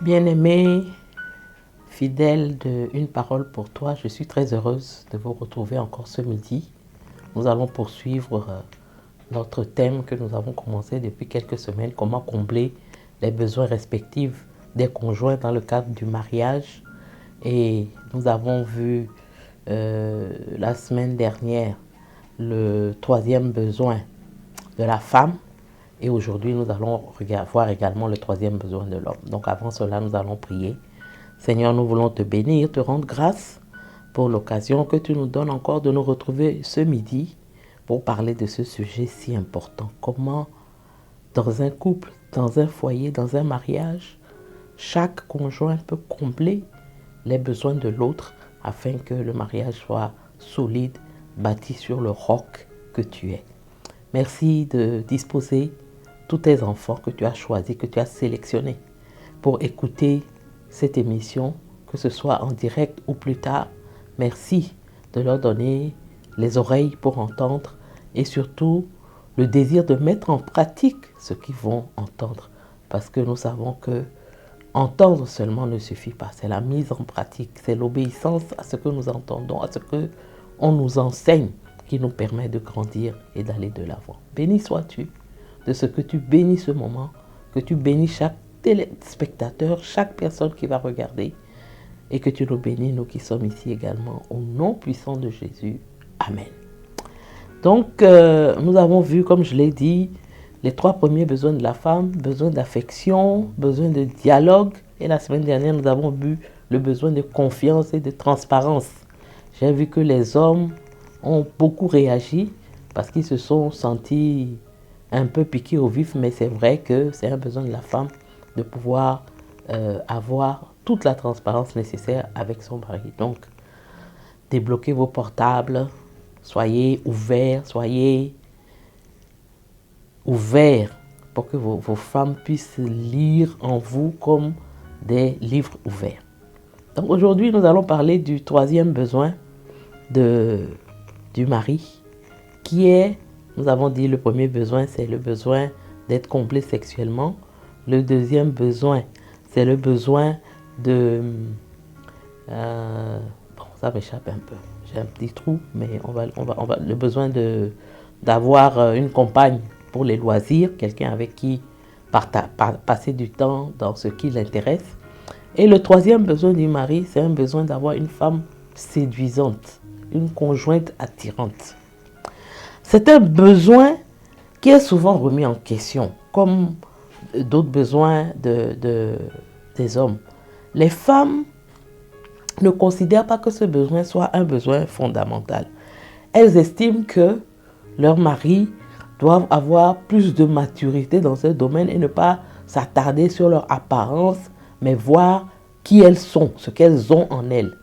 Bien-aimés, fidèles de Une parole pour toi, je suis très heureuse de vous retrouver encore ce midi. Nous allons poursuivre notre thème que nous avons commencé depuis quelques semaines, comment combler les besoins respectifs des conjoints dans le cadre du mariage. Et nous avons vu la semaine dernière le troisième besoin de la femme. Et aujourd'hui, nous allons voir également le troisième besoin de l'homme. Donc avant cela, nous allons prier. Seigneur, nous voulons te bénir, te rendre grâce pour l'occasion que tu nous donnes encore de nous retrouver ce midi pour parler de ce sujet si important. Comment, dans un couple, dans un foyer, dans un mariage, chaque conjoint peut combler les besoins de l'autre afin que le mariage soit solide, bâti sur le roc que tu es. Merci de disposer tous tes enfants que tu as choisis, que tu as sélectionnés pour écouter cette émission, que ce soit en direct ou plus tard. Merci de leur donner les oreilles pour entendre et surtout le désir de mettre en pratique ce qu'ils vont entendre. Parce que nous savons que entendre seulement ne suffit pas. C'est la mise en pratique, c'est l'obéissance à ce que nous entendons, à ce qu'on nous enseigne qui nous permet de grandir et d'aller de l'avant. Béni sois-tu de ce que tu bénis ce moment, que tu bénis chaque téléspectateur, chaque personne qui va regarder et que tu nous bénis, nous qui sommes ici également, au nom puissant de Jésus. Amen. Donc, nous avons vu, comme je l'ai dit, les trois premiers besoins de la femme, besoin d'affection, besoin de dialogue. Et la semaine dernière, nous avons vu le besoin de confiance et de transparence. J'ai vu que les hommes ont beaucoup réagi parce qu'ils se sont sentis un peu piqués au vif, mais c'est vrai que c'est un besoin de la femme de pouvoir avoir toute la transparence nécessaire avec son mari. Donc, débloquez vos portables, soyez ouverts pour que vos femmes puissent lire en vous comme des livres ouverts. Donc aujourd'hui, nous allons parler du troisième besoin du mari, qui est, nous avons dit, le premier besoin, c'est le besoin d'être comblé sexuellement. Le deuxième besoin, c'est le besoin de... bon, ça m'échappe un peu. J'ai un petit trou, mais on va le besoin d'avoir une compagne pour les loisirs, quelqu'un avec qui passer du temps dans ce qui l'intéresse. Et le troisième besoin du mari, c'est un besoin d'avoir une femme séduisante, une conjointe attirante. C'est un besoin qui est souvent remis en question, comme d'autres besoins des hommes. Les femmes ne considèrent pas que ce besoin soit un besoin fondamental. Elles estiment que leurs maris doivent avoir plus de maturité dans ce domaine et ne pas s'attarder sur leur apparence, mais voir qui elles sont, ce qu'elles ont en elles.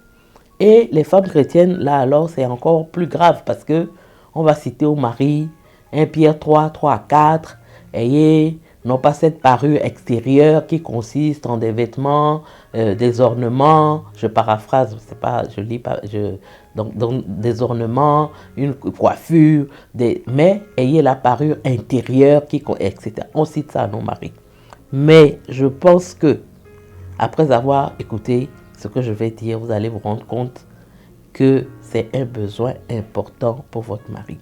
Et les femmes chrétiennes, là alors, c'est encore plus grave parce que on va citer au mari 1 Pierre 3, 3 à 4, ayez non pas cette parure extérieure qui consiste en des vêtements, des ornements, je paraphrase, c'est pas, je lis pas, donc des ornements, une coiffure, mais ayez la parure intérieure, etc. On cite ça à nos maris. Mais je pense que, après avoir écouté ce que je vais dire, vous allez vous rendre compte que c'est un besoin important pour votre mari.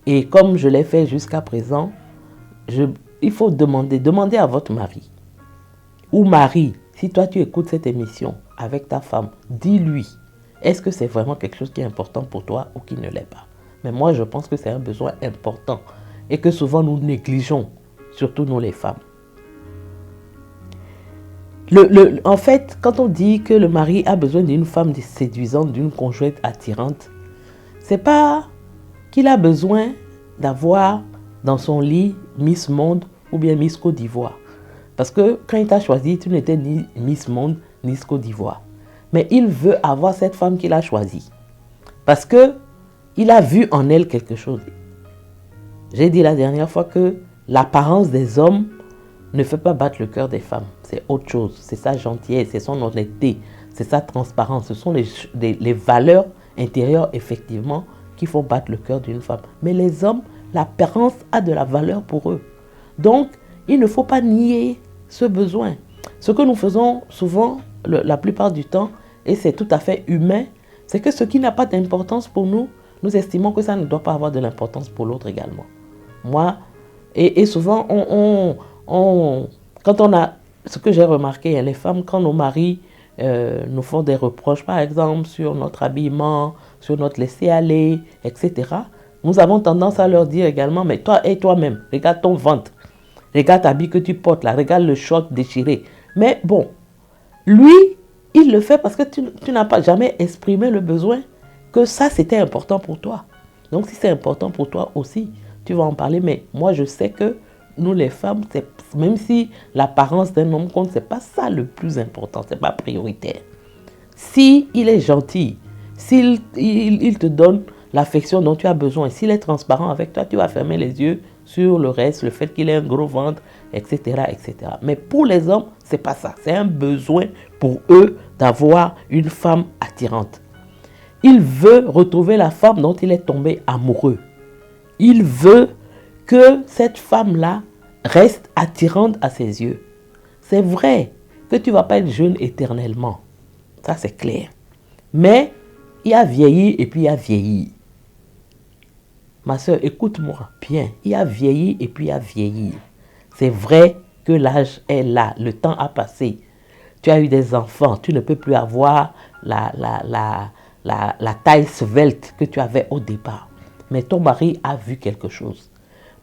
Et comme je l'ai fait jusqu'à présent, il faut demander à votre mari ou mari, si toi tu écoutes cette émission avec ta femme, dis-lui, est-ce que c'est vraiment quelque chose qui est important pour toi ou qui ne l'est pas? Mais moi je pense que c'est un besoin important et que souvent nous négligeons, surtout nous les femmes. En fait, quand on dit que le mari a besoin d'une femme séduisante, d'une conjointe attirante, c'est pas qu'il a besoin d'avoir dans son lit Miss Monde ou bien Miss Côte d'Ivoire. Parce que quand il t'a choisi, tu n'étais ni Miss Monde ni Miss Côte d'Ivoire. Mais il veut avoir cette femme qu'il a choisie. Parce que il a vu en elle quelque chose. J'ai dit la dernière fois que l'apparence des hommes ne fait pas battre le cœur des femmes. C'est autre chose. C'est sa gentillesse, c'est son honnêteté, c'est sa transparence. Ce sont les valeurs intérieures, effectivement, qui font battre le cœur d'une femme. Mais les hommes, l'apparence a de la valeur pour eux. Donc, il ne faut pas nier ce besoin. ce que nous faisons souvent, la plupart du temps, et c'est tout à fait humain, c'est que ce qui n'a pas d'importance pour nous, nous estimons que ça ne doit pas avoir de l'importance pour l'autre également. Moi, et souvent, quand on a, ce que j'ai remarqué, les femmes, quand nos maris nous font des reproches, par exemple, sur notre habillement, sur notre laisser-aller, etc., nous avons tendance à leur dire également, mais toi et toi-même, regarde ton ventre, regarde l'habit que tu portes là, regarde le short déchiré. Mais bon, lui, il le fait parce que tu n'as pas jamais exprimé le besoin que ça, c'était important pour toi. Donc, si c'est important pour toi aussi, tu vas en parler. Mais moi, je sais que nous, les femmes, même si l'apparence d'un homme compte, ce n'est pas ça le plus important, ce n'est pas prioritaire. Si il est gentil, s'il il te donne l'affection dont tu as besoin, s'il est transparent avec toi, tu vas fermer les yeux sur le reste, le fait qu'il ait un gros ventre, etc., etc. Mais pour les hommes, ce n'est pas ça. C'est un besoin pour eux d'avoir une femme attirante. Il veut retrouver la femme dont il est tombé amoureux. Il veut que cette femme-là reste attirante à ses yeux. C'est vrai que tu ne vas pas être jeune éternellement. Ça, c'est clair. Mais il y a vieilli et puis il y a vieilli. Ma soeur, écoute-moi bien. Il y a vieilli et puis il y a vieilli. C'est vrai que l'âge est là. Le temps a passé. Tu as eu des enfants. Tu ne peux plus avoir la taille svelte que tu avais au départ. Mais ton mari a vu quelque chose.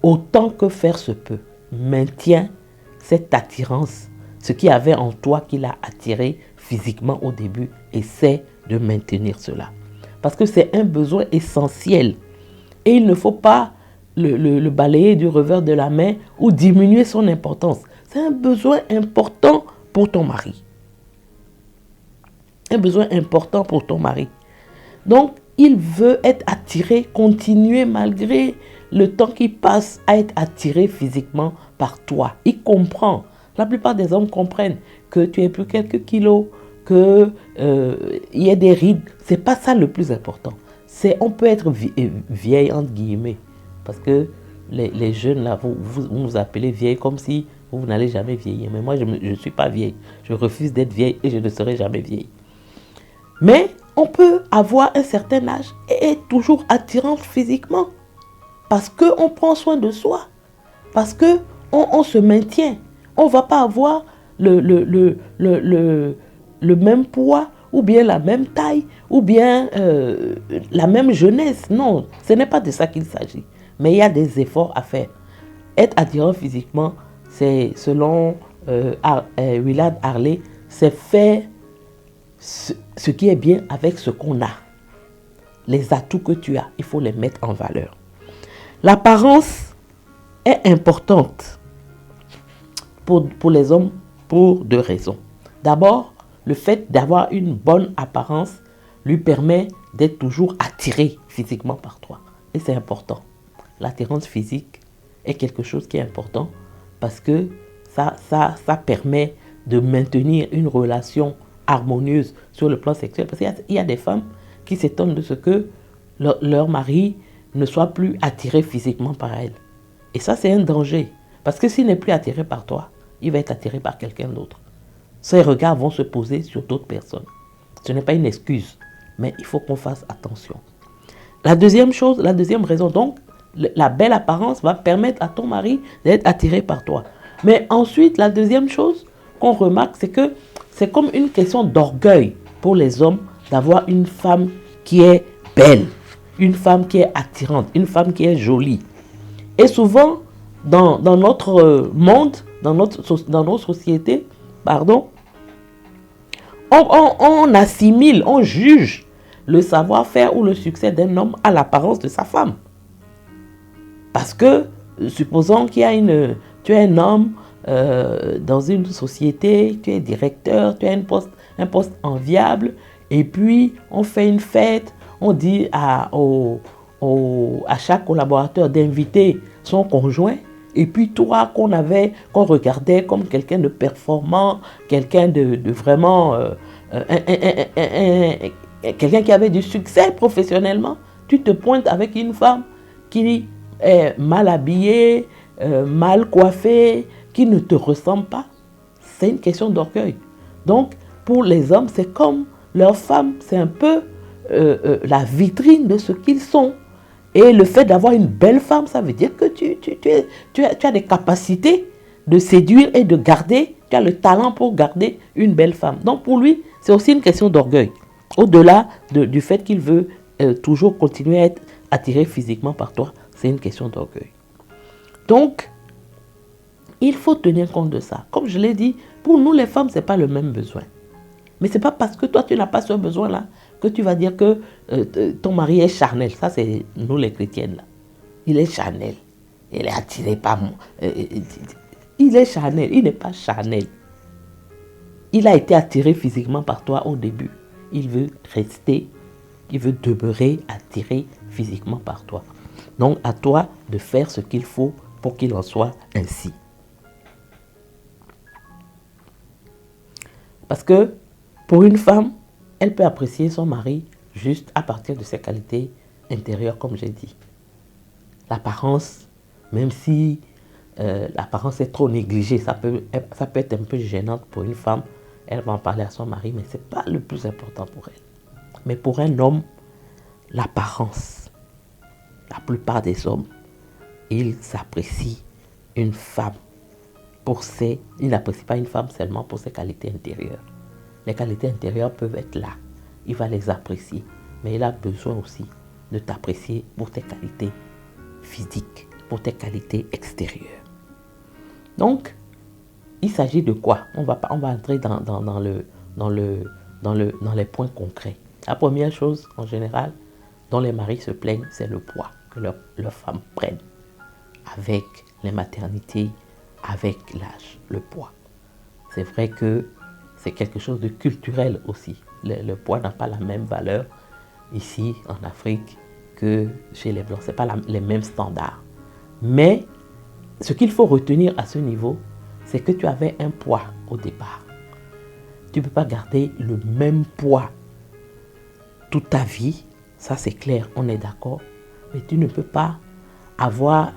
Autant que faire se peut, maintiens cette attirance. Ce qu'il y avait en toi qui l'a attiré physiquement au début, essaie de maintenir cela. Parce que c'est un besoin essentiel. Et il ne faut pas le balayer du revers de la main ou diminuer son importance. C'est un besoin important pour ton mari. Un besoin important pour ton mari. Donc, il veut être attiré, continuer malgré le temps qui passe à être attiré physiquement par toi. Il comprend. La plupart des hommes comprennent que tu aies plus quelques kilos, qu'il y ait des rides. Ce n'est pas ça le plus important. On peut être vieille, entre guillemets. Parce que les jeunes, là, vous nous appelez vieille comme si vous n'allez jamais vieillir. Mais moi, je ne suis pas vieille. Je refuse d'être vieille et je ne serai jamais vieille. Mais on peut avoir un certain âge et être toujours attirant physiquement. Parce qu'on prend soin de soi. Parce qu'on se maintient. On ne va pas avoir le même poids, ou bien la même taille, ou bien la même jeunesse. Non, ce n'est pas de ça qu'il s'agit. Mais il y a des efforts à faire. Être attirant physiquement, c'est selon Willard Harley, c'est faire ce qui est bien avec ce qu'on a. Les atouts que tu as, il faut les mettre en valeur. L'apparence est importante pour les hommes pour deux raisons. D'abord, le fait d'avoir une bonne apparence lui permet d'être toujours attiré physiquement par toi. Et c'est important. L'attirance physique est quelque chose qui est important parce que ça permet de maintenir une relation harmonieuse sur le plan sexuel. Parce qu'il y a des femmes qui s'étonnent de ce que leur mari ne soit plus attiré physiquement par elle. Et ça, c'est un danger. Parce que s'il n'est plus attiré par toi, il va être attiré par quelqu'un d'autre. Ses regards vont se poser sur d'autres personnes. Ce n'est pas une excuse, mais il faut qu'on fasse attention. La deuxième raison, donc, la belle apparence va permettre à ton mari d'être attiré par toi. Mais ensuite, la deuxième chose qu'on remarque, c'est que c'est comme une question d'orgueil pour les hommes d'avoir une femme qui est belle, une femme qui est attirante, une femme qui est jolie. Et souvent, dans notre monde, dans nos sociétés, on assimile, on juge le savoir-faire ou le succès d'un homme à l'apparence de sa femme. Parce que, supposons qu'il y a tu es un homme dans une société, tu es directeur, tu as un poste enviable, et puis on fait une fête, on dit à chaque collaborateur d'inviter son conjoint, et puis toi qu'on regardait comme quelqu'un de performant, quelqu'un de vraiment, quelqu'un qui avait du succès professionnellement, tu te pointes avec une femme qui est mal habillée, mal coiffée, qui ne te ressemble pas. c'est une question d'orgueil. Donc, pour les hommes, c'est comme leur femme, c'est un peu la vitrine de ce qu'ils sont. Et le fait d'avoir une belle femme, ça veut dire que tu as des capacités de séduire et de garder, tu as le talent pour garder une belle femme. Donc pour lui, c'est aussi une question d'orgueil. Au-delà du fait qu'il veut toujours continuer à être attiré physiquement par toi, c'est une question d'orgueil. Donc, il faut tenir compte de ça. Comme je l'ai dit, pour nous les femmes, ce n'est pas le même besoin. Mais ce n'est pas parce que toi, tu n'as pas ce besoin-là que tu vas dire que ton mari est charnel. Ça, c'est nous les chrétiennes. Là. Il est charnel. Il est attiré par moi. Il est charnel. Il n'est pas charnel. Il a été attiré physiquement par toi au début. Il veut rester, il veut demeurer attiré physiquement par toi. Donc, à toi de faire ce qu'il faut pour qu'il en soit ainsi. Parce que pour une femme, elle peut apprécier son mari juste à partir de ses qualités intérieures, comme j'ai dit. L'apparence, même si l'apparence est trop négligée, ça peut être un peu gênant pour une femme. Elle va en parler à son mari, mais ce n'est pas le plus important pour elle. Mais pour un homme, l'apparence, la plupart des hommes, ils apprécient une femme pour ses... Ils n'apprécient pas une femme seulement pour ses qualités intérieures. Les qualités intérieures peuvent être là. Il va les apprécier. Mais il a besoin aussi de t'apprécier pour tes qualités physiques, pour tes qualités extérieures. Donc, il s'agit de quoi? On va entrer dans les points concrets. La première chose, en général, dont les maris se plaignent, c'est le poids que leurs femmes prennent avec les maternités, avec l'âge, le poids. C'est vrai que c'est quelque chose de culturel aussi. Le poids n'a pas la même valeur ici en Afrique que chez les Blancs. Ce n'est pas les mêmes standards. Mais ce qu'il faut retenir à ce niveau, c'est que tu avais un poids au départ. Tu ne peux pas garder le même poids toute ta vie. Ça c'est clair, on est d'accord. Mais tu ne peux pas avoir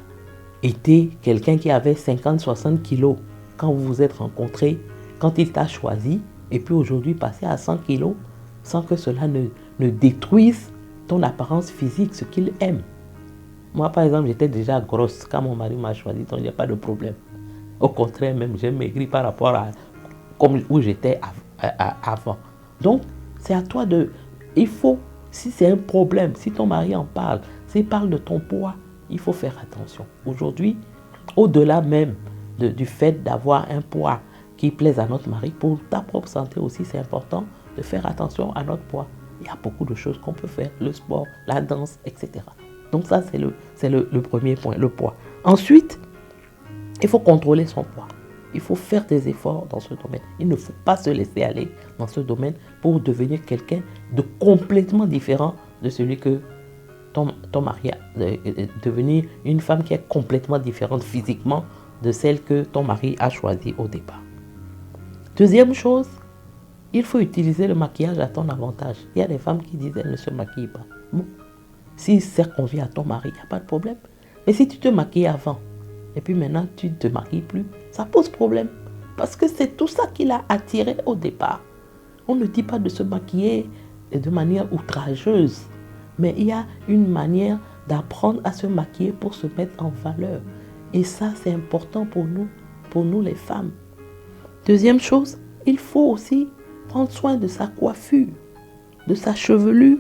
été quelqu'un qui avait 50-60 kilos quand vous vous êtes rencontrés, quand il t'a choisi, et puis aujourd'hui passer à 100 kilos sans que cela ne détruise ton apparence physique, ce qu'il aime. Moi, par exemple, j'étais déjà grosse quand mon mari m'a choisi, donc il n'y a pas de problème. Au contraire, même, j'ai maigri par rapport à comme où j'étais avant. Donc, c'est à toi de... Il faut, si c'est un problème, si ton mari en parle, s'il parle de ton poids, il faut faire attention. Aujourd'hui, au-delà même du fait d'avoir un poids qui plaise à notre mari, pour ta propre santé aussi, c'est important de faire attention à notre poids. Il y a beaucoup de choses qu'on peut faire, le sport, la danse, etc. Donc ça, c'est le premier point, le poids. Ensuite, il faut contrôler son poids. Il faut faire des efforts dans ce domaine. Il ne faut pas se laisser aller dans ce domaine pour devenir quelqu'un de complètement différent de celui que ton mari a. Devenir une femme qui est complètement différente physiquement de celle que ton mari a choisie au départ. Deuxième chose, il faut utiliser le maquillage à ton avantage. Il y a des femmes qui disent qu'elles ne se maquillent pas. Bon, si ça convient à ton mari, il n'y a pas de problème. Mais si tu te maquilles avant, et puis maintenant tu ne te maquilles plus, ça pose problème. Parce que c'est tout ça qui l'a attiré au départ. On ne dit pas de se maquiller de manière outrageuse. Mais il y a une manière d'apprendre à se maquiller pour se mettre en valeur. Et ça, c'est important pour nous les femmes. Deuxième chose, il faut aussi prendre soin de sa coiffure, de sa chevelure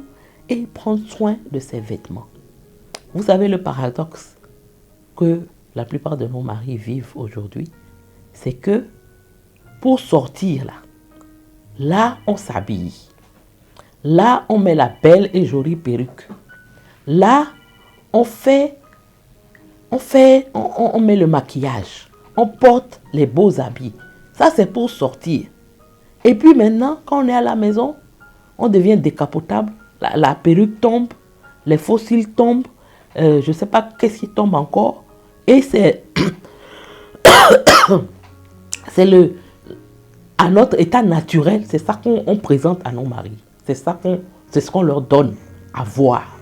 et prendre soin de ses vêtements. Vous savez le paradoxe que la plupart de nos maris vivent aujourd'hui, c'est que pour sortir là on s'habille. Là, on met la belle et jolie perruque. Là, on met le maquillage. On porte les beaux habits. Ça, c'est pour sortir. Et puis maintenant, quand on est à la maison, on devient décapotable. La perruque tombe, les faux cils tombent. Je ne sais pas qu'est-ce qui tombe encore. Et c'est à notre état naturel, c'est ça qu'on présente à nos maris. C'est ce qu'on leur donne à voir.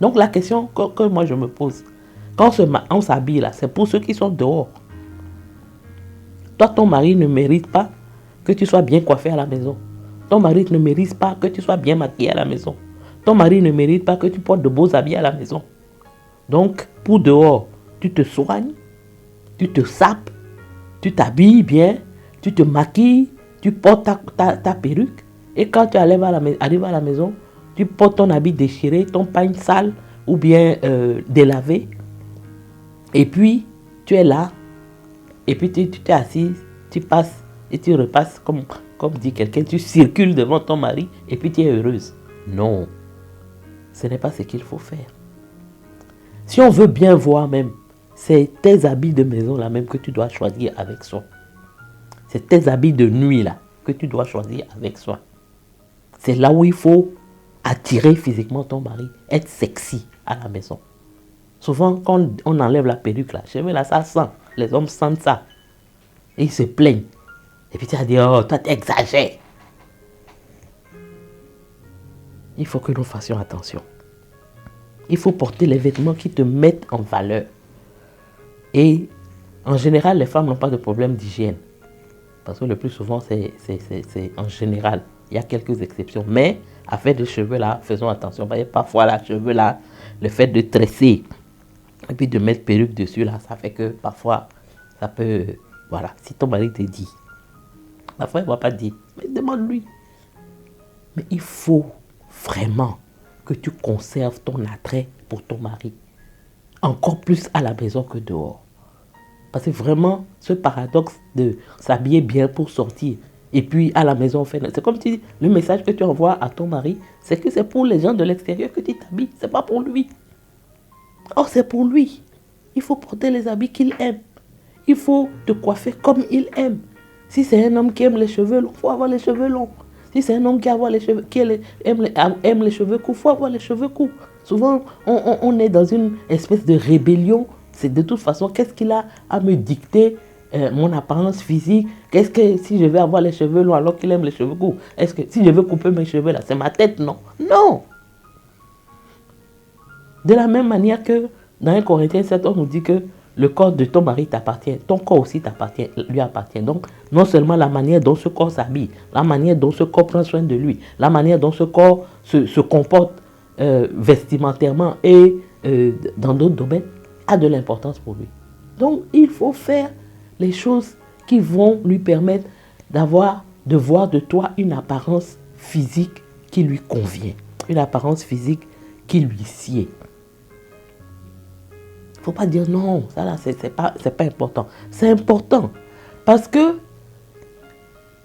Donc la question que moi je me pose, quand on s'habille là, c'est pour ceux qui sont dehors. Toi, ton mari ne mérite pas que tu sois bien coiffé à la maison. Ton mari ne mérite pas que tu sois bien maquillé à la maison. Ton mari ne mérite pas que tu portes de beaux habits à la maison. Donc, pour dehors, tu te soignes, tu te sapes, tu t'habilles bien, tu te maquilles, tu portes ta perruque. Et quand tu arrives à la maison, tu portes ton habit déchiré, ton pagne sale ou bien délavé. Et puis, tu es là. Et puis, tu t'es assis, tu passes et tu repasses, comme dit quelqu'un, tu circules devant ton mari et puis tu es heureuse. Non, ce n'est pas ce qu'il faut faire. Si on veut bien voir même, c'est tes habits de maison là même que tu dois choisir avec soin. C'est tes habits de nuit là que tu dois choisir avec soin. C'est là où il faut attirer physiquement ton mari, être sexy à la maison. Souvent, quand on enlève la perruque là, chez moi là, ça sent. Les hommes sentent ça. Et ils se plaignent. Et puis tu vas dire, oh, toi t'exagères. Il faut que nous fassions attention. Il faut porter les vêtements qui te mettent en valeur. Et en général, les femmes n'ont pas de problème d'hygiène. Parce que le plus souvent, c'est en général. Il y a quelques exceptions. Mais affaire de cheveux là, faisons attention. Parfois, les cheveux là, le fait de tresser et puis de mettre perruque dessus là, ça fait que parfois, ça peut... Voilà, si ton mari te dit. Parfois, il ne va pas dire. Mais demande-lui. Mais il faut vraiment que tu conserves ton attrait pour ton mari. Encore plus à la maison que dehors. Parce que vraiment, ce paradoxe de s'habiller bien pour sortir et puis à la maison, c'est comme si le message que tu envoies à ton mari, c'est que c'est pour les gens de l'extérieur que tu t'habilles. Ce n'est pas pour lui. Or, c'est pour lui. Il faut porter les habits qu'il aime. Il faut te coiffer comme il aime. Si c'est un homme qui aime les cheveux longs, il faut avoir les cheveux longs. Si c'est un homme qui aime les cheveux courts, il faut avoir les cheveux courts. Souvent, on est dans une espèce de rébellion. C'est de toute façon, qu'est-ce qu'il a à me dicter mon apparence physique? Qu'est-ce que si je vais avoir les cheveux longs alors qu'il aime les cheveux courts? Est-ce que si je veux couper mes cheveux là, c'est ma tête? Non. Non. De la même manière que dans 1 Corinthiens 7, on nous dit que le corps de ton mari t'appartient, ton corps aussi lui appartient. Donc, non seulement la manière dont ce corps s'habille, la manière dont ce corps prend soin de lui, la manière dont ce corps se comporte vestimentairement et dans d'autres domaines, a de l'importance pour lui. Donc, il faut faire les choses qui vont lui permettre de voir de toi une apparence physique qui lui convient, une apparence physique qui lui sied. Il ne faut pas dire non, ça là, c'est pas important. C'est important parce que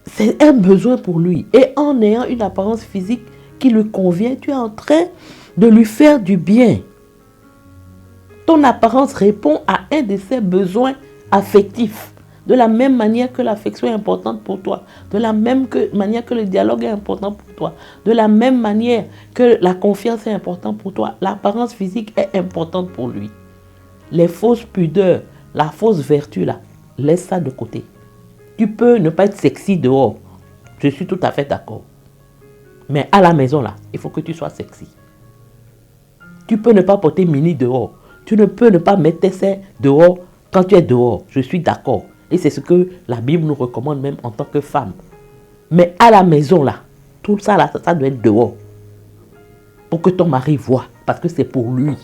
c'est un besoin pour lui. Et en ayant une apparence physique qui lui convient, tu es en train de lui faire du bien. Ton apparence répond à un de ses besoins affectifs. De la même manière que l'affection est importante pour toi. De la même manière que le dialogue est important pour toi. De la même manière que la confiance est importante pour toi. L'apparence physique est importante pour lui. Les fausses pudeurs, la fausse vertu là, laisse ça de côté. Tu peux ne pas être sexy dehors. Je suis tout à fait d'accord. Mais à la maison là, il faut que tu sois sexy. Tu peux ne pas porter mini dehors. Tu ne peux ne pas mettre tes seins dehors quand tu es dehors. Je suis d'accord. Et c'est ce que la Bible nous recommande même en tant que femme. Mais à la maison là, tout ça là, ça doit être dehors. Pour que ton mari voit. Parce que c'est pour lui.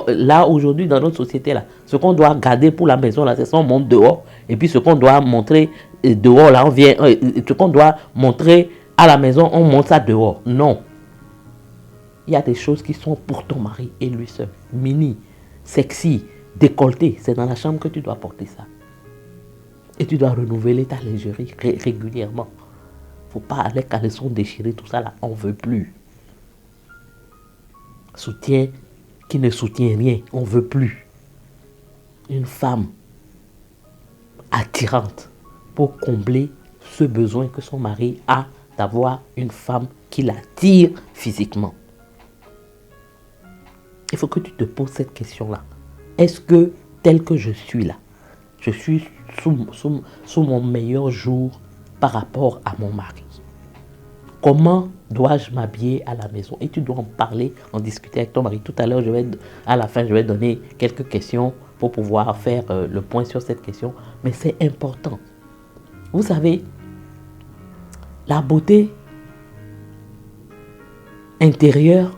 Là, aujourd'hui, dans notre société, là, ce qu'on doit garder pour la maison, là, c'est son monde dehors. Et puis, ce qu'on doit montrer dehors, là, ce qu'on doit montrer à la maison, on montre ça dehors. Non. Il y a des choses qui sont pour ton mari et lui seul. Mini, sexy, décolleté. C'est dans la chambre que tu dois porter ça. Et tu dois renouveler ta lingerie régulièrement. Il ne faut pas aller caleçon déchiré, tout ça, là, on ne veut plus. Soutien qui ne soutient rien, on ne veut plus. Une femme attirante pour combler ce besoin que son mari a d'avoir une femme qui l'attire physiquement. Il faut que tu te poses cette question-là. Est-ce que tel que je suis là, je suis sous mon meilleur jour par rapport à mon mari? Comment dois-je m'habiller à la maison? Et tu dois en parler, en discuter avec ton mari. Tout à l'heure, à la fin, je vais donner quelques questions pour pouvoir faire le point sur cette question, mais c'est important. Vous savez, la beauté intérieure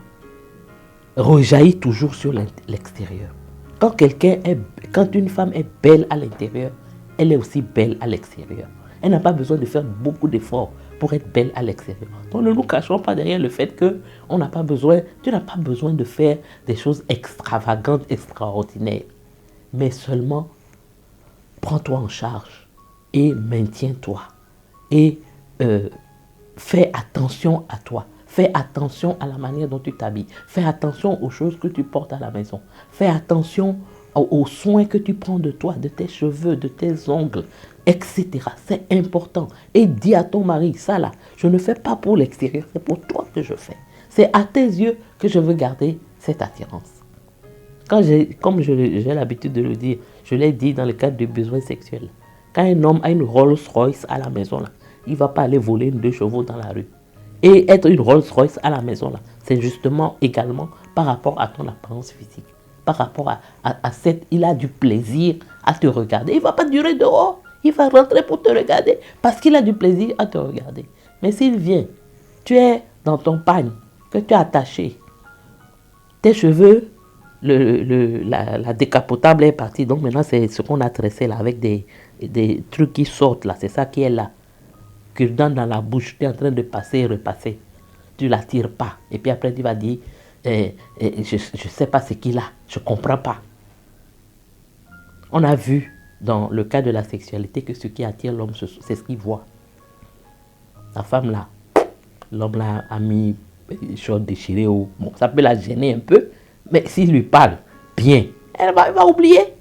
rejaillit toujours sur l'extérieur. Quand une femme est belle à l'intérieur, elle est aussi belle à l'extérieur. Elle n'a pas besoin de faire beaucoup d'efforts pour être belle à l'extérieur. Donc ne nous cachons pas derrière le fait que tu n'as pas besoin de faire des choses extravagantes, extraordinaires. Mais seulement, prends-toi en charge et maintiens-toi. Et fais attention à toi. Fais attention à la manière dont tu t'habilles. Fais attention aux choses que tu portes à la maison. Fais attention aux soins que tu prends de toi, de tes cheveux, de tes ongles, etc. C'est important. Et dis à ton mari, ça là, je ne fais pas pour l'extérieur, c'est pour toi que je fais. C'est à tes yeux que je veux garder cette attirance. Comme j'ai l'habitude de le dire, je l'ai dit dans le cadre du besoin sexuel. Quand un homme a une Rolls-Royce à la maison, là, il ne va pas aller voler 2 chevaux dans la rue. Et être une Rolls-Royce à la maison, là, c'est justement également par rapport à ton apparence physique. Par rapport à cette... Il a du plaisir à te regarder. Il ne va pas durer dehors. Il va rentrer pour te regarder parce qu'il a du plaisir à te regarder. Mais s'il vient, tu es dans ton pagne, que tu as attaché, tes cheveux, la décapotable est partie. Donc maintenant, c'est ce qu'on a tressé là avec des trucs qui sortent là. C'est ça qui est là. Que dans la bouche, tu es en train de passer et repasser. Tu ne la tires pas. Et puis après, tu vas dire, je ne sais pas ce qu'il a. Je ne comprends pas. On a vu dans le cas de la sexualité que ce qui attire l'homme, c'est ce qu'il voit. La femme là, l'homme là a mis des choses déchirées. Bon, ça peut la gêner un peu. Mais s'il lui parle bien, elle va oublier.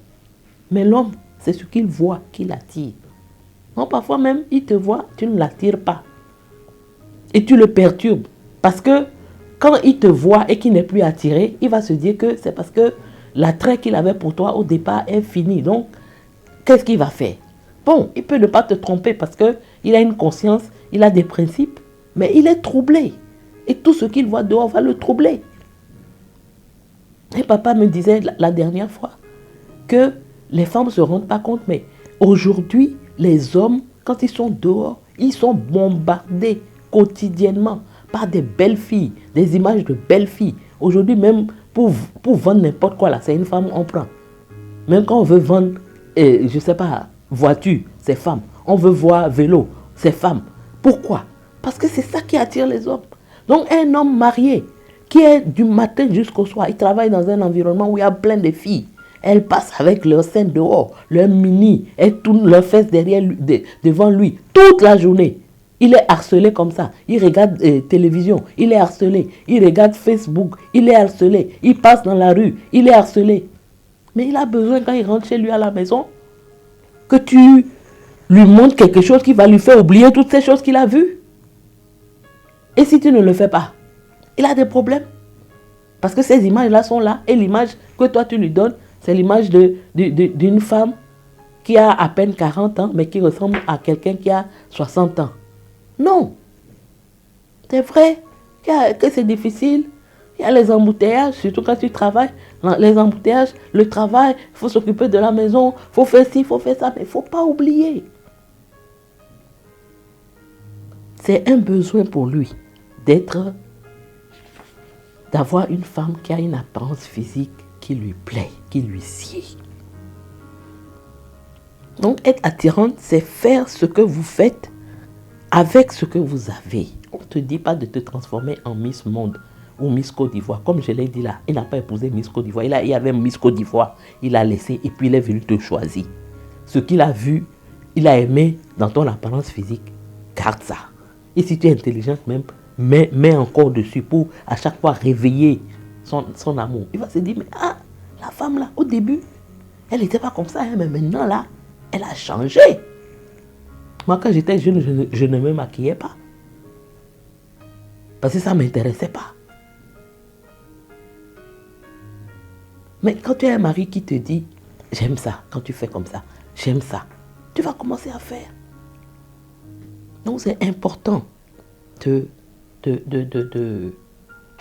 Mais l'homme, c'est ce qu'il voit qui l'attire. Non, parfois même, il te voit, tu ne l'attires pas. Et tu le perturbes. Parce que quand il te voit et qu'il n'est plus attiré, il va se dire que c'est parce que l'attrait qu'il avait pour toi au départ est fini. Donc, qu'est-ce qu'il va faire? Bon, il peut ne pas te tromper parce qu'il a une conscience, il a des principes, mais il est troublé. Et tout ce qu'il voit dehors va le troubler. Et papa me disait la dernière fois que les femmes ne se rendent pas compte, mais aujourd'hui, les hommes, quand ils sont dehors, ils sont bombardés quotidiennement par des belles filles, des images de belles filles. Aujourd'hui, même pour vendre n'importe quoi, là, c'est une femme, on prend. Même quand on veut vendre, je ne sais pas, voiture, c'est femme. On veut voir vélo, c'est femme. Pourquoi? Parce que c'est ça qui attire les hommes. Donc un homme marié, qui est du matin jusqu'au soir, il travaille dans un environnement où il y a plein de filles. Elles passent avec leurs seins dehors, leurs mini, elles tournent leurs fesses devant lui toute la journée. Il est harcelé comme ça. Il regarde télévision, il est harcelé. Il regarde Facebook, il est harcelé. Il passe dans la rue, il est harcelé. Mais il a besoin, quand il rentre chez lui à la maison, que tu lui montres quelque chose qui va lui faire oublier toutes ces choses qu'il a vues. Et si tu ne le fais pas, il a des problèmes. Parce que ces images-là sont là. Et l'image que toi tu lui donnes, c'est l'image d'une femme qui a à peine 40 ans, mais qui ressemble à quelqu'un qui a 60 ans. Non. C'est vrai que c'est difficile. Il y a les embouteillages, surtout quand tu travailles. Les embouteillages, le travail, il faut s'occuper de la maison, il faut faire ci, il faut faire ça. Mais il ne faut pas oublier. C'est un besoin pour lui d'avoir une femme qui a une apparence physique qui lui plaît, qui lui sied. Donc être attirante, c'est faire ce que vous faites avec ce que vous avez. On ne te dit pas de te transformer en Miss Monde ou Miss Côte d'Ivoire. Comme je l'ai dit là, il n'a pas épousé Miss Côte d'Ivoire. Il y avait Miss Côte d'Ivoire, il a laissé et puis il est venu te choisir. Ce qu'il a vu, il a aimé dans ton apparence physique, garde ça. Et si tu es intelligente même, mets encore dessus pour à chaque fois réveiller son amour. Il va se dire, mais la femme là, au début, elle n'était pas comme ça, hein, mais maintenant là, elle a changé. Moi, quand j'étais jeune, je ne me maquillais pas. Parce que ça ne m'intéressait pas. Mais quand tu as un mari qui te dit, j'aime ça, quand tu fais comme ça, j'aime ça, tu vas commencer à faire. Donc c'est important de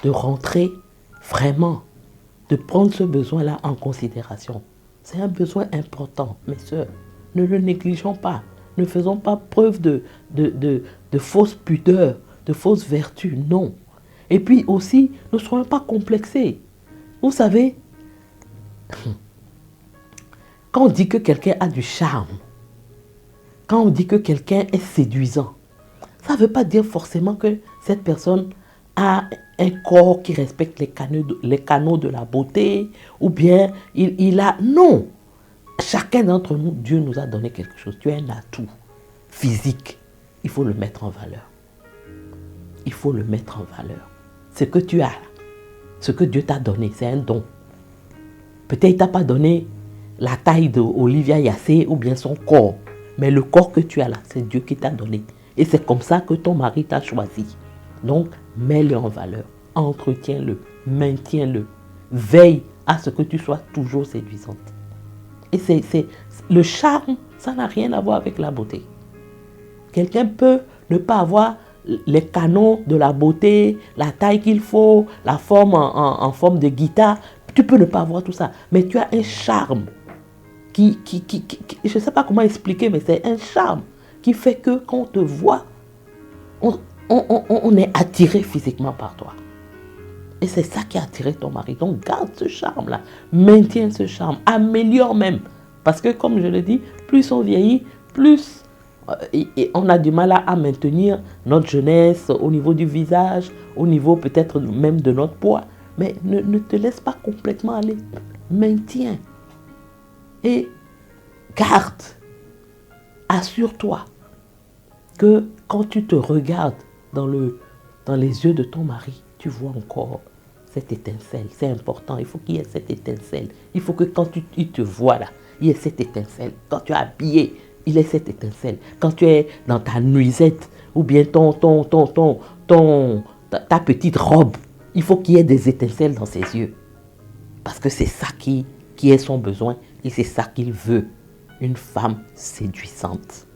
rentrer vraiment, de prendre ce besoin-là en considération. C'est un besoin important, mes sœurs. Ne le négligeons pas. Ne faisons pas preuve de fausse pudeur, de fausse vertu. Non. Et puis aussi, ne soyons pas complexés. Vous savez, quand on dit que quelqu'un a du charme, quand on dit que quelqu'un est séduisant, ça ne veut pas dire forcément que cette personne a un corps qui respecte les canaux de la beauté, ou bien il a... Non! Chacun d'entre nous, Dieu nous a donné quelque chose. Tu as un atout physique. Il faut le mettre en valeur. Il faut le mettre en valeur. Ce que tu as, ce que Dieu t'a donné, c'est un don. Peut-être il ne t'a pas donné la taille d'Olivia Yassé ou bien son corps. Mais le corps que tu as là, c'est Dieu qui t'a donné. Et c'est comme ça que ton mari t'a choisi. Donc, mets-le en valeur. Entretiens-le. Maintiens-le. Veille à ce que tu sois toujours séduisante. Et le charme, ça n'a rien à voir avec la beauté. Quelqu'un peut ne pas avoir les canons de la beauté, la taille qu'il faut, la forme en forme de guitare. Tu peux ne pas avoir tout ça. Mais tu as un charme je ne sais pas comment expliquer, mais c'est un charme qui fait que quand on te voit, on est attiré physiquement par toi. Et c'est ça qui a attiré ton mari. Donc garde ce charme-là, maintiens ce charme, améliore même. Parce que comme je le dis, plus on vieillit, plus on a du mal à maintenir notre jeunesse au niveau du visage, au niveau peut-être même de notre poids. Mais ne te laisse pas complètement aller. Maintiens. Et garde, assure-toi que quand tu te regardes dans les yeux de ton mari, tu vois encore cette étincelle. C'est important, il faut qu'il y ait cette étincelle. Il faut que quand il te voit là, il y ait cette étincelle. Quand tu es habillé, il y ait cette étincelle. Quand tu es dans ta nuisette ou bien ta petite robe, il faut qu'il y ait des étincelles dans ses yeux. Parce que c'est ça qui est son besoin. Et c'est ça qu'il veut. Une femme séduisante.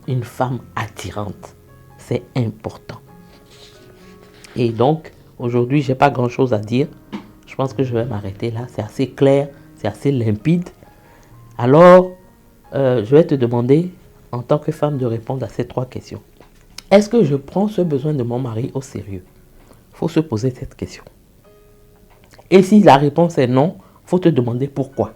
Une femme attirante. C'est important. Et donc, aujourd'hui, je n'ai pas grand-chose à dire. Je pense que je vais m'arrêter là. C'est assez clair, c'est assez limpide. Alors, je vais te demander, en tant que femme, de répondre à ces 3 questions. Est-ce que je prends ce besoin de mon mari au sérieux? Il faut se poser cette question. Et si la réponse est non, il faut te demander pourquoi.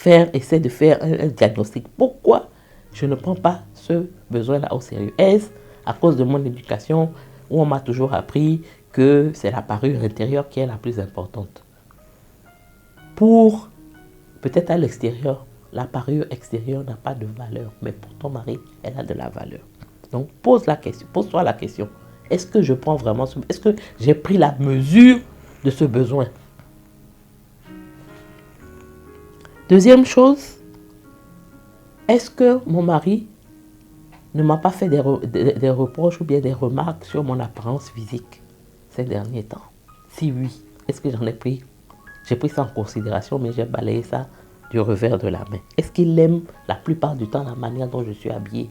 Essaie de faire un diagnostic. Pourquoi je ne prends pas ce besoin-là au sérieux? Est-ce à cause de mon éducation où on m'a toujours appris que c'est la parure intérieure qui est la plus importante? Pour peut-être à l'extérieur, la parure extérieure n'a pas de valeur, mais pour ton mari, elle a de la valeur. Donc pose-toi la question. Est-ce que je prends vraiment est-ce que j'ai pris la mesure de ce besoin? Deuxième chose, est-ce que mon mari ne m'a pas fait des reproches ou bien des remarques sur mon apparence physique ces derniers temps? Si oui, est-ce que j'en ai pris? J'ai pris ça en considération, mais j'ai balayé ça du revers de la main. Est-ce qu'il aime la plupart du temps la manière dont je suis habillée?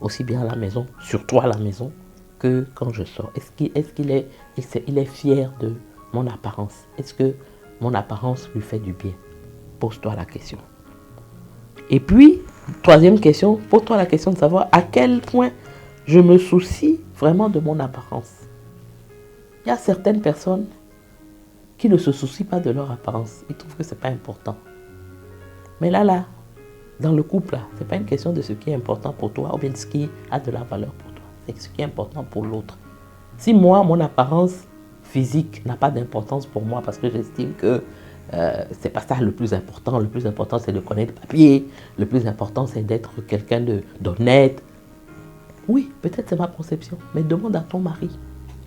Aussi bien à la maison, surtout à la maison, que quand je sors. Est-ce qu'il est fier de mon apparence? Est-ce que mon apparence lui fait du bien? Pose-toi la question. Et puis, troisième question, pose-toi la question de savoir à quel point je me soucie vraiment de mon apparence. Il y a certaines personnes qui ne se soucient pas de leur apparence. Ils trouvent que ce n'est pas important. Mais là, dans le couple, ce n'est pas une question de ce qui est important pour toi ou bien de ce qui a de la valeur pour toi. C'est ce qui est important pour l'autre. Si moi, mon apparence physique n'a pas d'importance pour moi parce que j'estime que c'est pas ça le plus important. Le plus important, c'est de connaître le papier. Le plus important, c'est d'être quelqu'un d'honnête. Oui, peut-être c'est ma conception. Mais demande à ton mari.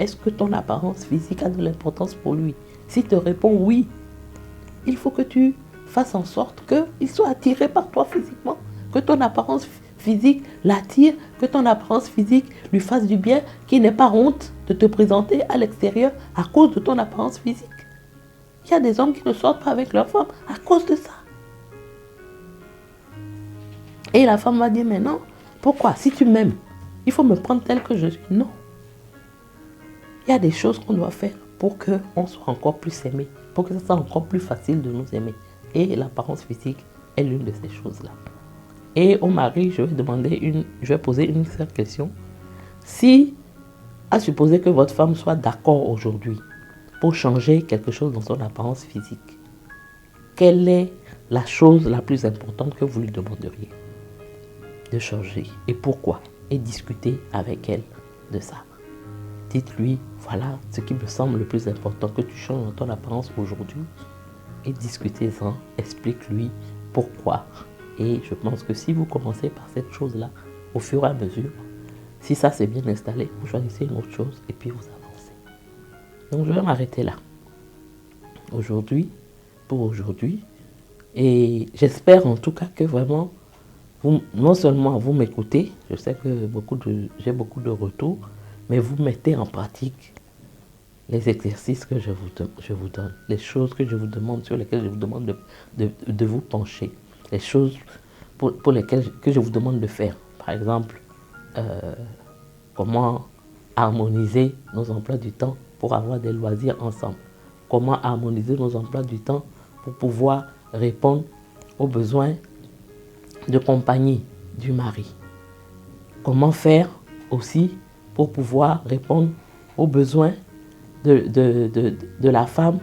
Est-ce que ton apparence physique a de l'importance pour lui? S'il te répond oui, il faut que tu fasses en sorte qu'il soit attiré par toi physiquement. Que ton apparence physique l'attire. Que ton apparence physique lui fasse du bien. Qu'il n'ait pas honte de te présenter à l'extérieur à cause de ton apparence physique. Il y a des hommes qui ne sortent pas avec leur femme à cause de ça. Et la femme va dire, mais non, pourquoi? Si tu m'aimes, il faut me prendre tel que je suis. Non. Il y a des choses qu'on doit faire pour qu'on soit encore plus aimé, pour que ce soit encore plus facile de nous aimer. Et l'apparence physique est l'une de ces choses-là. Et au mari, je vais poser une seule question. Si, à supposer que votre femme soit d'accord aujourd'hui pour changer quelque chose dans son apparence physique, quelle est la chose la plus importante que vous lui demanderiez de changer et pourquoi? Et discutez avec elle de ça. Dites-lui, voilà ce qui me semble le plus important que tu changes dans ton apparence aujourd'hui et discutez-en, explique-lui pourquoi. Et je pense que si vous commencez par cette chose-là, au fur et à mesure, si ça s'est bien installé, vous choisissez une autre chose et puis vous avancez. Donc je vais m'arrêter là. Pour aujourd'hui. Et j'espère en tout cas que vraiment, non seulement vous m'écoutez, je sais que j'ai beaucoup de retours, mais vous mettez en pratique les exercices que je vous donne, les choses que je vous demande, sur lesquelles je vous demande de vous pencher, les choses pour lesquelles que je vous demande de faire. Par exemple, comment harmoniser nos emplois du temps pour avoir des loisirs ensemble. Comment harmoniser nos emplois du temps pour pouvoir répondre aux besoins de compagnie du mari. Comment faire aussi pour pouvoir répondre aux besoins de la femme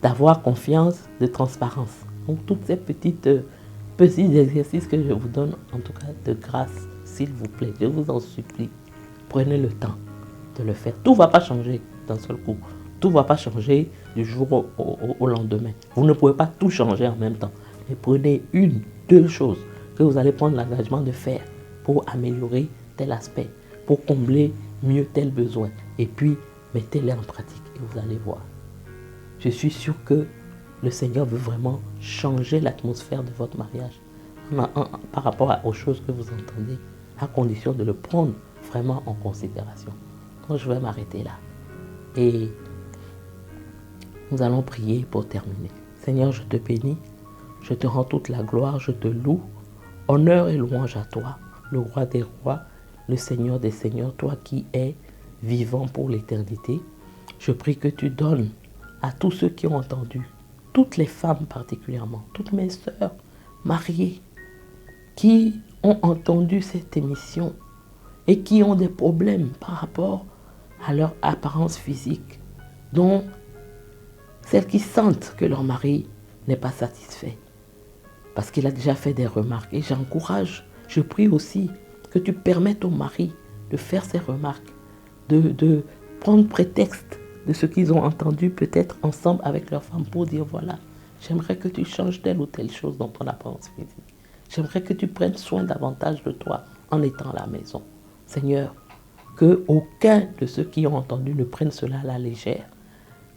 d'avoir confiance, de transparence. Donc toutes ces petits exercices que je vous donne, en tout cas de grâce, s'il vous plaît, je vous en supplie, prenez le temps de le faire. Tout ne va pas changer d'un seul coup. Tout ne va pas changer du jour au lendemain. Vous ne pouvez pas tout changer en même temps. Mais prenez deux choses que vous allez prendre l'engagement de faire pour améliorer tel aspect, pour combler mieux tel besoin. Et puis, mettez-les en pratique et vous allez voir. Je suis sûr que le Seigneur veut vraiment changer l'atmosphère de votre mariage par rapport aux choses que vous entendez, à condition de le prendre vraiment en considération. Donc, je vais m'arrêter là. Et nous allons prier pour terminer. Seigneur, je te bénis, je te rends toute la gloire, je te loue. Honneur et louange à toi, le roi des rois, le Seigneur des seigneurs, toi qui es vivant pour l'éternité. Je prie que tu donnes à tous ceux qui ont entendu, toutes les femmes particulièrement, toutes mes sœurs mariées, qui ont entendu cette émission et qui ont des problèmes par rapport à leur apparence physique, dont celles qui sentent que leur mari n'est pas satisfait parce qu'il a déjà fait des remarques. Et j'encourage, je prie aussi que tu permettes au mari de faire ces remarques, de prendre prétexte de ce qu'ils ont entendu peut-être ensemble avec leur femme pour dire voilà, j'aimerais que tu changes telle ou telle chose dans ton apparence physique. J'aimerais que tu prennes soin davantage de toi en étant à la maison. Seigneur, que aucun de ceux qui ont entendu ne prenne cela à la légère.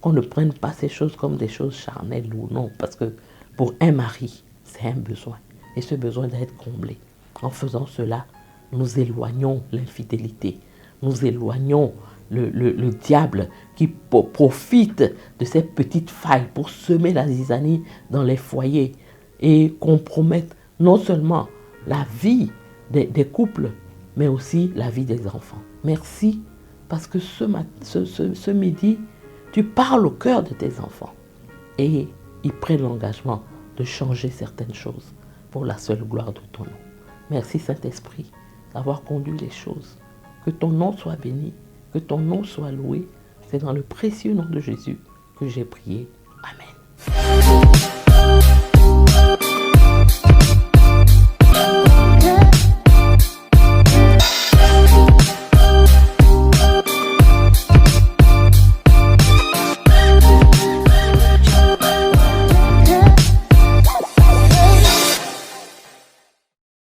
Qu'on ne prenne pas ces choses comme des choses charnelles ou non. Parce que pour un mari, c'est un besoin. Et ce besoin doit être comblé. En faisant cela, nous éloignons l'infidélité. Nous éloignons le diable qui profite de ces petites failles pour semer la zizanie dans les foyers et compromettre non seulement la vie des couples, mais aussi la vie des enfants. Merci parce que ce midi, tu parles au cœur de tes enfants et ils prennent l'engagement de changer certaines choses pour la seule gloire de ton nom. Merci Saint-Esprit d'avoir conduit les choses. Que ton nom soit béni, que ton nom soit loué. C'est dans le précieux nom de Jésus que j'ai prié. Amen.